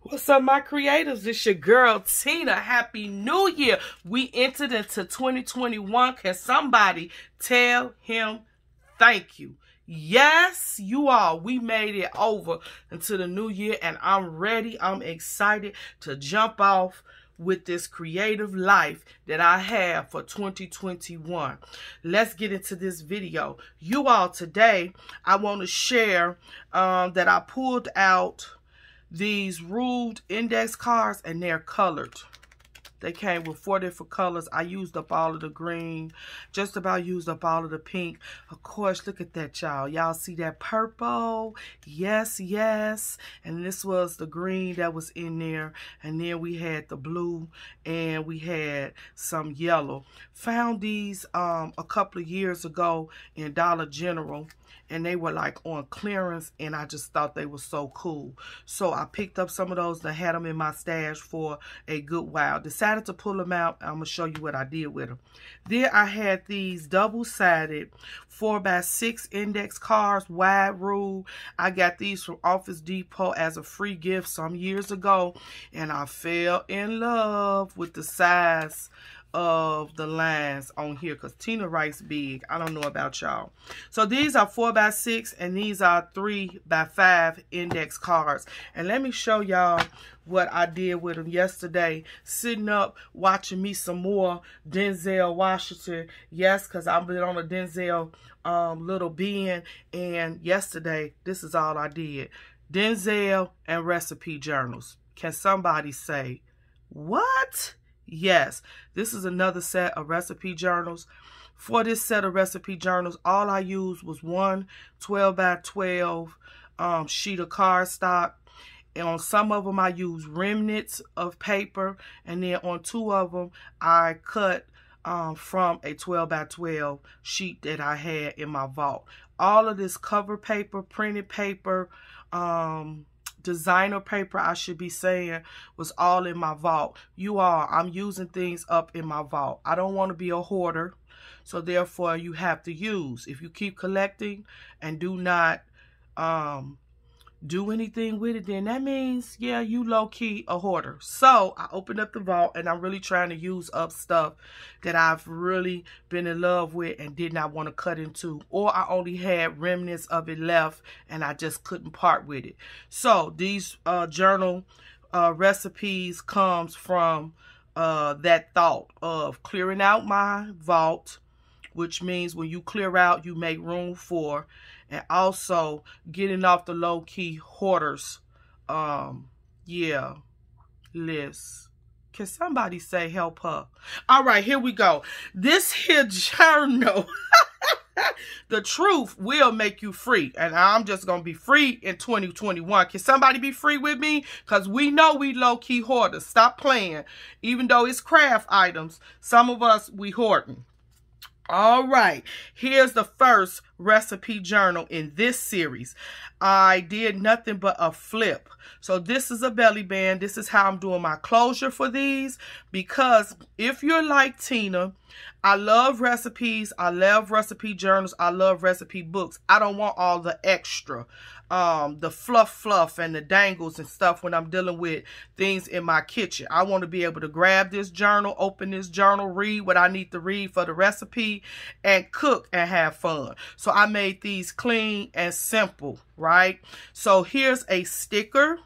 What's up, my creatives? It's your girl, Tina. Happy New Year. We entered into 2021. Can somebody tell him thank you? Yes, you all. We made it over into the new year, and I'm ready. I'm excited to jump off with this creative life that I have for 2021. Let's get into this video. You all, today, I want to share that I pulled out these ruled index cards, and they're colored. They came with 4 different colors. I used up all of the green, just about used up all of the pink. Of course, look at that, y'all. Y'all see that purple? Yes, yes. And this was the green that was in there. And then we had the blue, and we had some yellow. Found these a couple of years ago in Dollar General, and they were like on clearance, and I just thought they were so cool. So I picked up some of those and I had them in my stash for a good while. Decided to pull them out. I'm going to show you what I did with them. Then I had these double-sided 4x6 index cards, wide rule. I got these from Office Depot as a free gift some years ago, and I fell in love with the size of the lines on here because Tina writes big. I don't know about y'all. So these are 4x6 and these are 3x5 index cards. And let me show y'all what I did with them yesterday. Sitting up watching me some more Denzel Washington. Yes, because I've been on a Denzel little bin. And yesterday, this is all I did. Denzel and recipe journals. Can somebody say, what? Yes, this is another set of recipe journals. For this set of recipe journals, all I used was one 12x12 sheet of cardstock. And on some of them, I used remnants of paper. And then on 2 of them, I cut from a 12x12 sheet that I had in my vault. All of this cover paper, printed paper, designer paper, I should be saying, was all in my vault. You all, I'm using things up in my vault. I don't want to be a hoarder, so therefore you have to use. If you keep collecting and do not do anything with it, then that means, yeah, you low-key a hoarder. So I opened up the vault, and I'm really trying to use up stuff that I've really been in love with and did not want to cut into, or I only had remnants of it left and I just couldn't part with it. So these journal recipes comes from that thought of clearing out my vault, which means when you clear out, you make room for, and also getting off the low-key hoarders, list. Can somebody say help her? All right, here we go. This here journal, the truth will make you free, and I'm just going to be free in 2021. Can somebody be free with me? Because we know we low-key hoarders. Stop playing. Even though it's craft items, some of us, we hoarding. All right, here's the first recipe journal in this series. I did nothing but a flip. So this is a belly band. This is how I'm doing my closure for these, because if you're like Tina, I love recipes. I love recipe journals. I love recipe books. I don't want all the extra, the fluff and the dangles and stuff when I'm dealing with things in my kitchen. I want to be able to grab this journal, open this journal, read what I need to read for the recipe, and cook and have fun. So I made these clean and simple, right? So here's a sticker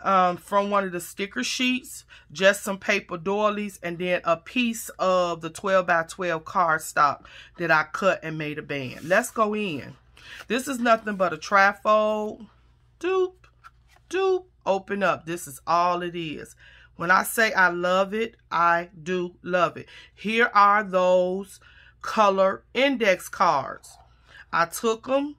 from one of the sticker sheets, just some paper doilies, and then a piece of the 12x12 cardstock that I cut and made a band. Let's go in. This is nothing but a trifold. Doop, doop, open up. This is all it is. When I say I love it, I do love it. Here are those color index cards. I took them,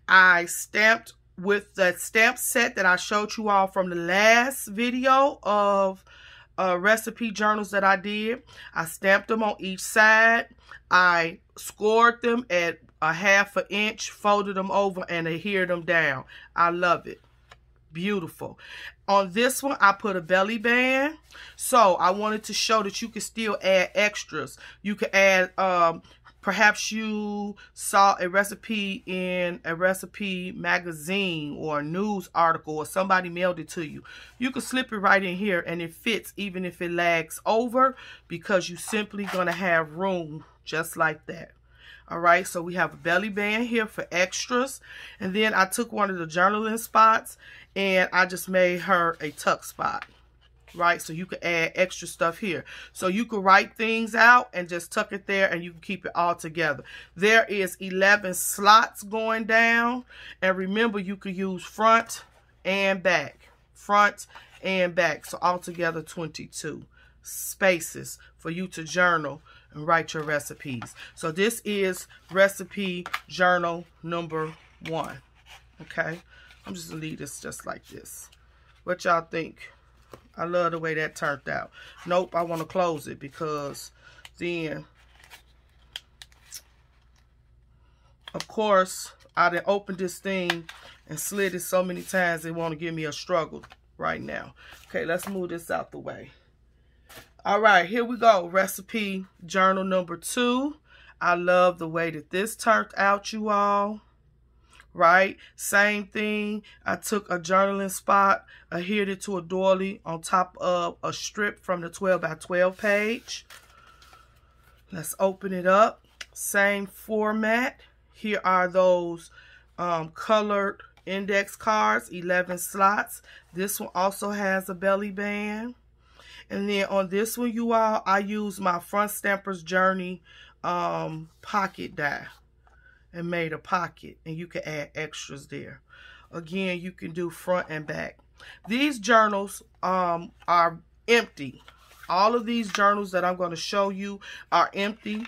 I stamped with that stamp set that I showed you all from the last video of recipe journals that I did. I stamped them on each side. I scored them at a 1/2 inch, folded them over, and adhered them down. I love it. Beautiful. On this one, I put a belly band. So I wanted to show that you can still add extras. You can add Perhaps you saw a recipe in a recipe magazine or a news article, or somebody mailed it to you. You can slip it right in here and it fits even if it lags over, because you're simply going to have room just like that. All right, so we have a belly band here for extras. And then I took one of the journaling spots and I just made her a tuck spot. Right, so you can add extra stuff here. So you can write things out and just tuck it there, and you can keep it all together. There is 11 slots going down. And remember, you could use front and back. Front and back. So altogether 22 spaces for you to journal and write your recipes. So this is recipe journal number 1. Okay, I'm just gonna leave this just like this. What y'all think? I love the way that turned out. Nope, I want to close it, because then, of course, I done opened this thing and slid it so many times, it want to give me a struggle right now. Okay, let's move this out the way. All right, here we go. Recipe journal number 2. I love the way that this turned out, you all. Right, same thing. I took a journaling spot, adhered it to a doily on top of a strip from the 12 by 12 page. Let's open it up. Same format. Here are those colored index cards, 11 slots. This one also has a belly band. And then on this one, you all, I use my Front Stampers Journey pocket die and made a pocket, and you can add extras there. Again, you can do front and back. These journals are empty. All of these journals that I'm going to show you are empty.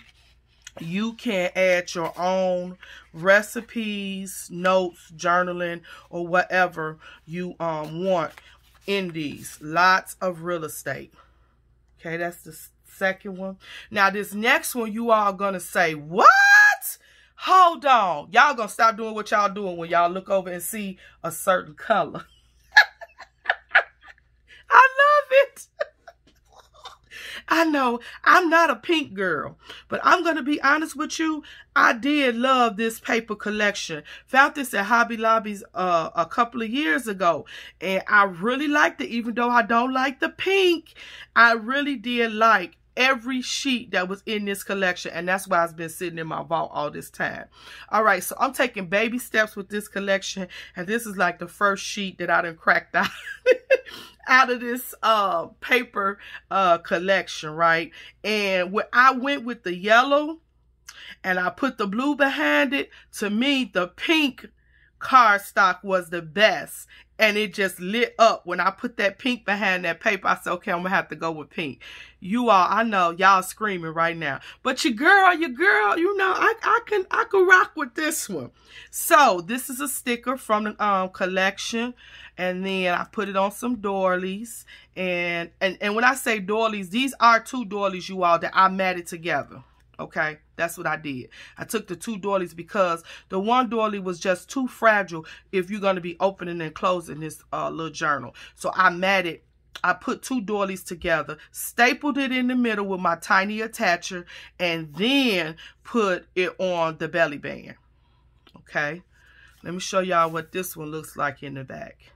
You can add your own recipes, notes, journaling, or whatever you want in these. Lots of real estate. Okay, that's the second one. Now, this next one, you all are going to say, what? Hold on. Y'all gonna stop doing what y'all doing when y'all look over and see a certain color. I love it. I know I'm not a pink girl, but I'm going to be honest with you. I did love this paper collection. Found this at Hobby Lobby's a couple of years ago, and I really liked it. Even though I don't like the pink, I really did like every sheet that was in this collection, and that's why it's been sitting in my vault all this time. All right, so I'm taking baby steps with this collection, and this is like the first sheet that I done cracked out out of this paper collection, right? And when I went with the yellow and I put the blue behind it, to me the pink cardstock was the best, and it just lit up when I put that pink behind that paper. I said, okay, I'm gonna have to go with pink. You all, I know y'all screaming right now, but your girl, you know, I can rock with this one. So this is a sticker from the collection, and then I put it on some doilies, and when I say doilies, these are 2 doilies, you all, that I matted together. Okay, that's what I did. I took the 2 doilies because the one doily was just too fragile if you're going to be opening and closing this little journal. So I put 2 doilies together, stapled it in the middle with my tiny attacher, and then put it on the belly band. Okay, let me show y'all what this one looks like in the back.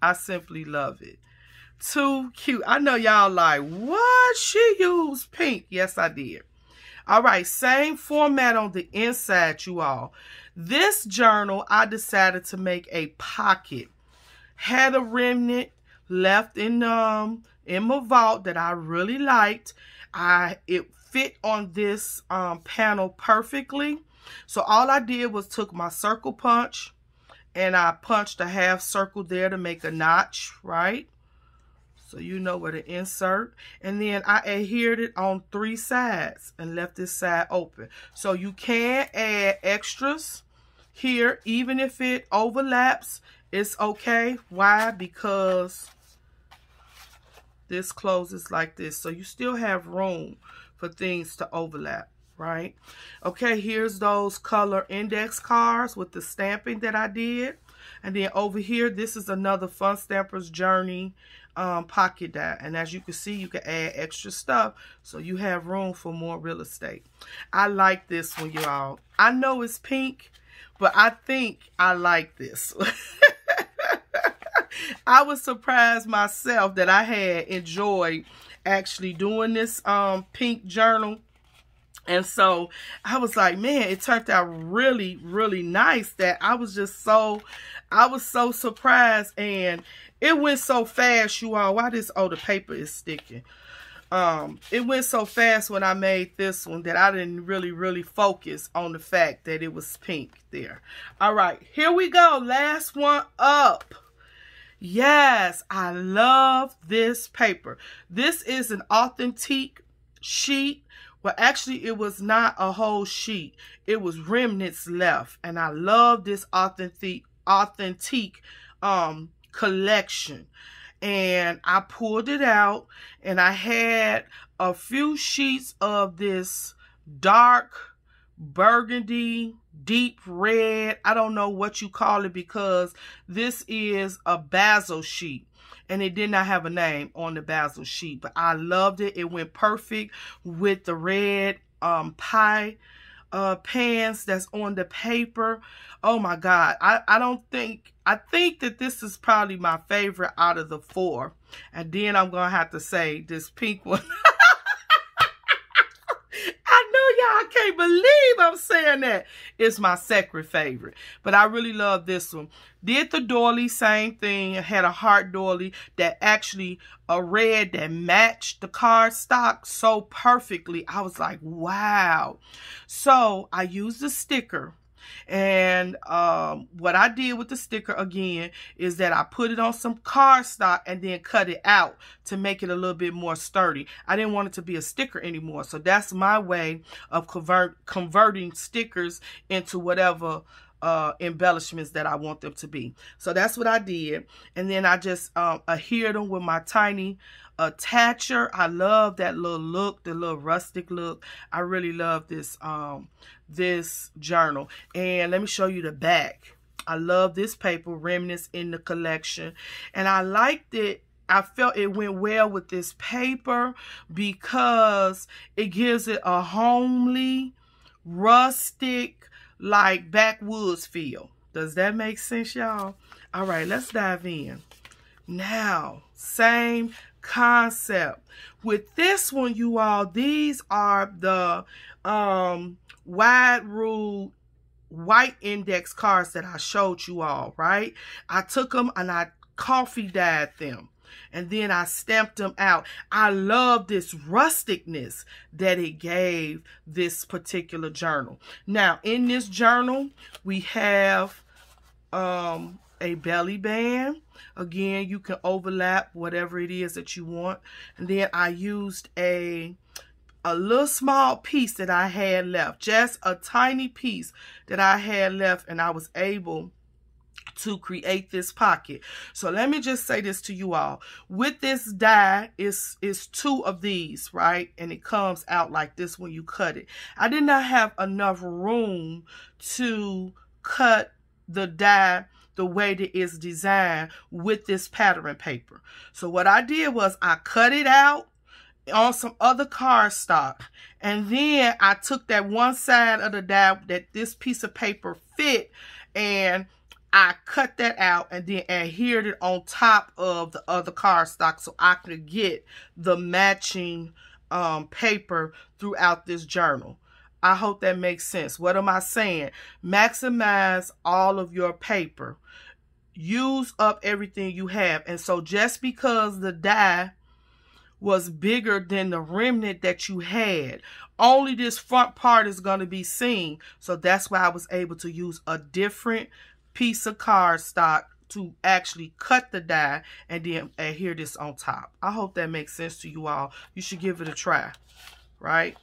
I simply love it. Too cute. I know y'all like, what? She used pink. Yes, I did. All right, same format on the inside, you all. This journal, I decided to make a pocket. Had a remnant left in my vault that I really liked. It fit on this panel perfectly. So all I did was took my circle punch, and I punched a half circle there to make a notch, right? So you know where to insert. And then I adhered it on 3 sides and left this side open. So you can add extras here, even if it overlaps, it's okay. Why? Because this closes like this. So you still have room for things to overlap, right? Okay, here's those color index cards with the stamping that I did. And then over here, this is another Fun Stampers Journey pocket die. And as you can see, you can add extra stuff so you have room for more real estate. I like this one, y'all. I know it's pink, but I think I like this. I was surprised myself that I had enjoyed actually doing this pink journal. And so I was like, man, it turned out really, really nice that I was so surprised. And it went so fast, you all. Why this, oh, the paper is sticking. It went so fast when I made this one that I didn't really focus on the fact that it was pink there. All right, here we go. Last one up. Yes, I love this paper. This is an authentic sheet. Well, actually, it was not a whole sheet. It was remnants left. And I love this authentic collection. And I pulled it out, and I had a few sheets of this dark burgundy, deep red. I don't know what you call it, because this is a basil sheet. And it did not have a name on the basil sheet, but I loved it. It went perfect with the red pie pans that's on the paper. Oh my God. I think that this is probably my favorite out of the 4. And then I'm going to have to say this pink one. I know y'all can't believe I'm saying that. It's my second favorite. But I really love this one. Did the doily, same thing. It had a heart doily that actually a red that matched the cardstock so perfectly. I was like, wow. So I used a sticker. And what I did with the sticker again is that I put it on some cardstock and then cut it out to make it a little bit more sturdy. I didn't want it to be a sticker anymore. So that's my way of converting stickers into whatever embellishments that I want them to be. So that's what I did. And then I just adhered them with my tiny attacher. I love that little look, the little rustic look. I really love this this journal. And let me show you the back. I love this paper, remnants in the collection. And I liked it. I felt it went well with this paper because it gives it a homely, rustic, like backwoods feel. Does that make sense, y'all? All right, let's dive in. Now, same concept. With this one, you all, these are the wide ruled white index cards that I showed you all, right? I took them and I coffee dyed them. And then I stamped them out. I love this rusticness that it gave this particular journal. Now, in this journal, we have a belly band. Again, you can overlap whatever it is that you want. And then I used a little small piece that I had left. Just a tiny piece that I had left, and I was able to create this pocket. So let me just say this to you all. With this die, is 2 of these, right? And it comes out like this when you cut it. I did not have enough room to cut the die the way that it's designed with this pattern paper. So what I did was I cut it out on some other cardstock, and then I took that one side of the die that this piece of paper fit, and I cut that out and then adhered it on top of the other cardstock so I could get the matching paper throughout this journal. I hope that makes sense. What am I saying? Maximize all of your paper. Use up everything you have. And so just because the die was bigger than the remnant that you had, only this front part is going to be seen. So that's why I was able to use a different piece of cardstock to actually cut the die and then adhere this on top. I hope that makes sense to you all. You should give it a try, right?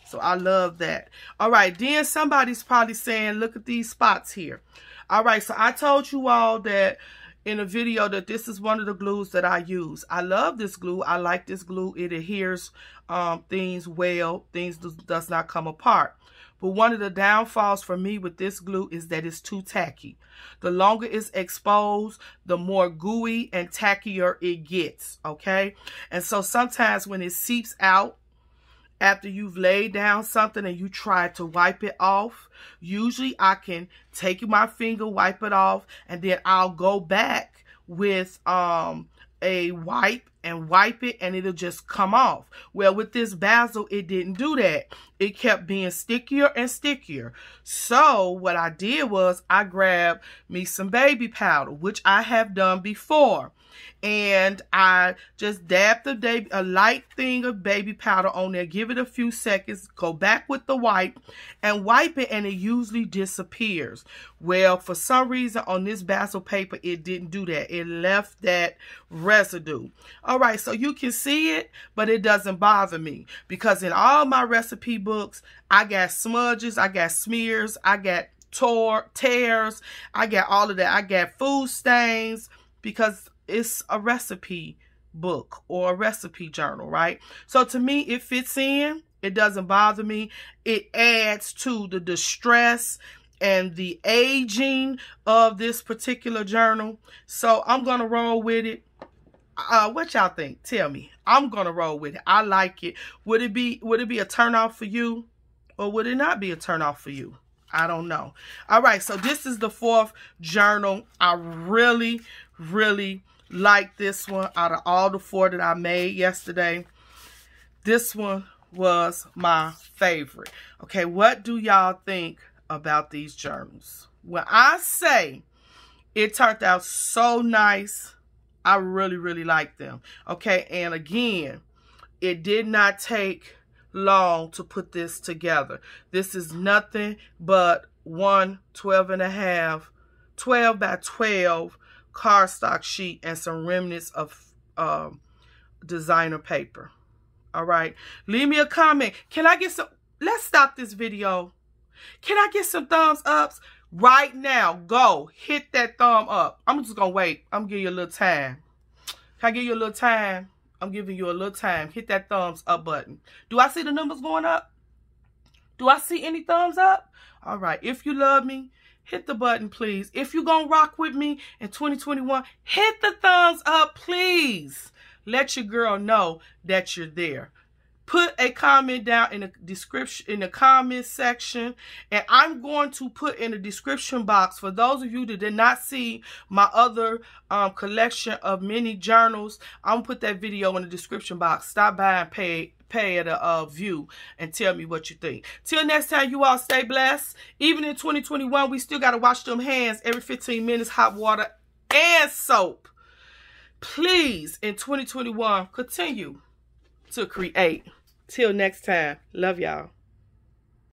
So I love that. All right, then somebody's probably saying, look at these spots here. All right, so I told you all that in a video that this is one of the glues that I use. I love this glue. I like this glue. It adheres things well. Things does not come apart. But one of the downfalls for me with this glue is that it's too tacky. The longer it's exposed, the more gooey and tackier it gets, okay? And so sometimes when it seeps out, after you've laid down something and you try to wipe it off, usually I can take my finger, wipe it off, and then I'll go back with a wipe and wipe it, and it'll just come off. Well, with this basil, it didn't do that. It kept being stickier and stickier. So what I did was I grabbed me some baby powder, which I have done before. And I just dabbed a light thing of baby powder on there, give it a few seconds, go back with the wipe and wipe it, and it usually disappears. Well, for some reason on this basil paper, it didn't do that. It left that residue. All right, so you can see it, but it doesn't bother me because in all my recipe books, I got smudges, I got smears, I got tears, I got all of that. I got food stains because it's a recipe book or a recipe journal, right? So to me, it fits in. It doesn't bother me. It adds to the distress and the aging of this particular journal. So I'm going to roll with it. What y'all think? Tell me. I'm going to roll with it. I like it. Would it be a turnoff for you, or would it not be a turnoff for you? I don't know. All right, so this is the 4th journal. I really like this one. Out of all the 4 that I made yesterday, this one was my favorite. Okay, what do y'all think about these journals? When I say it turned out so nice, I really like them. Okay, and again, it did not take long to put this together. This is nothing but one 12 by 12 cardstock sheet and some remnants of designer paper. All right, leave me a comment. Can I get some? Let's stop this video. Can I get some thumbs ups right now? Go hit that thumb up. I'm just gonna wait. I'm giving you a little time. Can I give you a little time? I'm giving you a little time. Hit that thumbs up button. Do I see the numbers going up? Do I see any thumbs up? All right. If you love me, hit the button, please. If you're going to rock with me in 2021, hit the thumbs up, please. Let your girl know that you're there. Put a comment down in the description, in the comment section, and I'm going to put in the description box for those of you that did not see my other collection of mini journals. I'm gonna put that video in the description box. Stop by and pay at a view and tell me what you think. Till next time, you all stay blessed. Even in 2021, we still got to wash them hands every 15 minutes, hot water and soap. Please, in 2021, continue to create. Till next time, love y'all.